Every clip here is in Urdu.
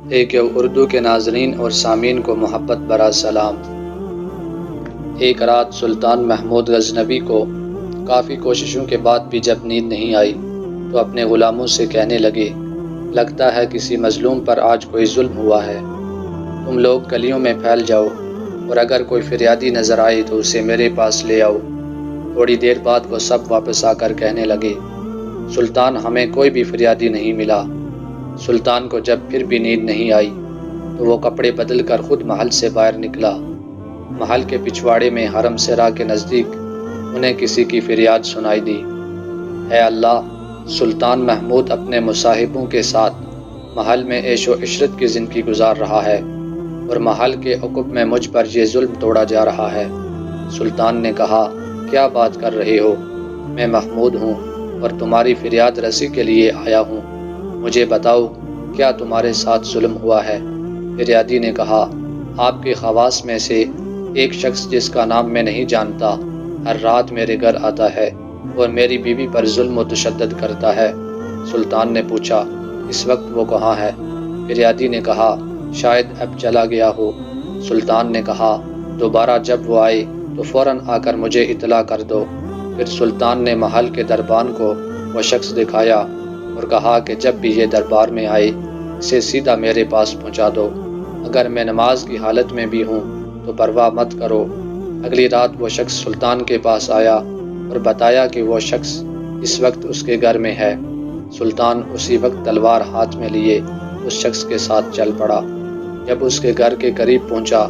ایک اردو کے ناظرین اور سامعین کو محبت برا سلام۔ ایک رات سلطان محمود غزنوی کو کافی کوششوں کے بعد بھی جب نیند نہیں آئی تو اپنے غلاموں سے کہنے لگے، لگتا ہے کسی مظلوم پر آج کوئی ظلم ہوا ہے، تم لوگ گلیوں میں پھیل جاؤ اور اگر کوئی فریادی نظر آئے تو اسے میرے پاس لے آؤ۔ تھوڑی دیر بعد وہ سب واپس آ کر کہنے لگے، سلطان ہمیں کوئی بھی فریادی نہیں ملا۔ سلطان کو جب پھر بھی نیند نہیں آئی تو وہ کپڑے بدل کر خود محل سے باہر نکلا۔ محل کے پچھواڑے میں حرم سرا کے نزدیک انہیں کسی کی فریاد سنائی دی، اے اللہ، سلطان محمود اپنے مصاحبوں کے ساتھ محل میں عیش و عشرت کی زندگی گزار رہا ہے اور محل کے عقب میں مجھ پر یہ ظلم توڑا جا رہا ہے۔ سلطان نے کہا، کیا بات کر رہے ہو؟ میں محمود ہوں اور تمہاری فریاد رسی کے لیے آیا ہوں، مجھے بتاؤ کیا تمہارے ساتھ ظلم ہوا ہے؟ فریادی نے کہا، آپ کے خواص میں سے ایک شخص جس کا نام میں نہیں جانتا ہر رات میرے گھر آتا ہے اور میری بیوی پر ظلم و تشدد کرتا ہے۔ سلطان نے پوچھا، اس وقت وہ کہاں ہے؟ فریادی نے کہا، شاید اب چلا گیا ہو۔ سلطان نے کہا، دوبارہ جب وہ آئے تو فوراً آ کر مجھے اطلاع کر دو۔ پھر سلطان نے محل کے دربان کو وہ شخص دکھایا اور کہا کہ جب بھی یہ دربار میں آئے اسے سیدھا میرے پاس پہنچا دو، اگر میں نماز کی حالت میں بھی ہوں تو پرواہ مت کرو۔ اگلی رات وہ شخص سلطان کے پاس آیا اور بتایا کہ وہ شخص اس وقت اس کے گھر میں ہے۔ سلطان اسی وقت تلوار ہاتھ میں لیے اس شخص کے ساتھ چل پڑا۔ جب اس کے گھر کے قریب پہنچا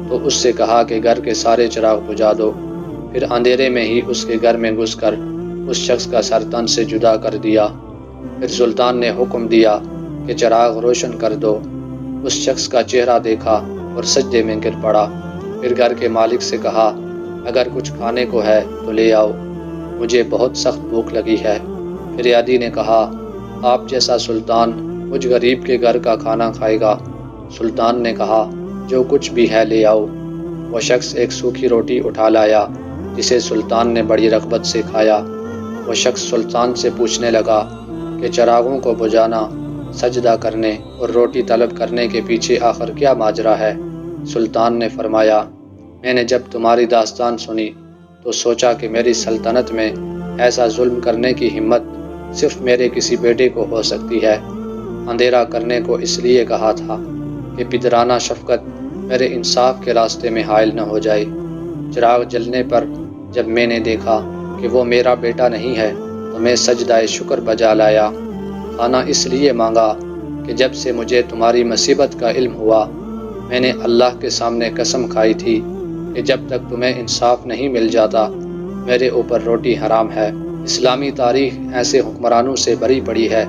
تو اس سے کہا کہ گھر کے سارے چراغ بجھا دو۔ پھر اندھیرے میں ہی اس کے گھر میں گھس کر اس شخص کا سر تن سے جدا کر دیا۔ پھر سلطان نے حکم دیا کہ چراغ روشن کر دو۔ اس شخص کا چہرہ دیکھا اور سجدے میں گر پڑا۔ پھر گھر کے مالک سے کہا، اگر کچھ کھانے کو ہے تو لے آؤ، مجھے بہت سخت بھوک لگی ہے۔ فریادی نے کہا، آپ جیسا سلطان مجھ غریب کے گھر کا کھانا کھائے گا؟ سلطان نے کہا، جو کچھ بھی ہے لے آؤ۔ وہ شخص ایک سوکھی روٹی اٹھا لایا جسے سلطان نے بڑی رغبت سے کھایا۔ وہ شخص سلطان سے پوچھنے لگا کہ چراغوں کو بجھانا، سجدہ کرنے اور روٹی طلب کرنے کے پیچھے آخر کیا ماجرا ہے؟ سلطان نے فرمایا، میں نے جب تمہاری داستان سنی تو سوچا کہ میری سلطنت میں ایسا ظلم کرنے کی ہمت صرف میرے کسی بیٹے کو ہو سکتی ہے۔ اندھیرا کرنے کو اس لیے کہا تھا کہ پدرانہ شفقت میرے انصاف کے راستے میں حائل نہ ہو جائے۔ چراغ جلنے پر جب میں نے دیکھا کہ وہ میرا بیٹا نہیں ہے تو میں سجدہ شکر بجا لایا۔ کھانا اس لیے مانگا کہ جب سے مجھے تمہاری مصیبت کا علم ہوا میں نے اللہ کے سامنے قسم کھائی تھی کہ جب تک تمہیں انصاف نہیں مل جاتا میرے اوپر روٹی حرام ہے۔ اسلامی تاریخ ایسے حکمرانوں سے بری پڑی ہے،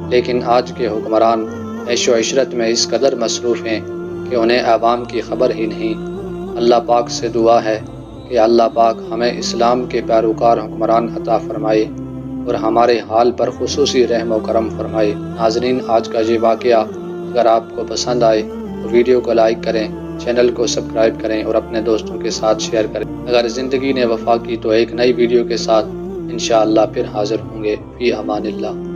لیکن آج کے حکمران عیش و عشرت میں اس قدر مصروف ہیں کہ انہیں عوام کی خبر ہی نہیں۔ اللہ پاک سے دعا ہے کہ اللہ پاک ہمیں اسلام کے پیروکار حکمران عطا فرمائے اور ہمارے حال پر خصوصی رحم و کرم فرمائے۔ ناظرین، آج کا یہ واقعہ اگر آپ کو پسند آئے تو ویڈیو کو لائک کریں، چینل کو سبسکرائب کریں اور اپنے دوستوں کے ساتھ شیئر کریں۔ اگر زندگی نے وفا کی تو ایک نئی ویڈیو کے ساتھ انشاءاللہ پھر حاضر ہوں گے۔ فی امان اللہ۔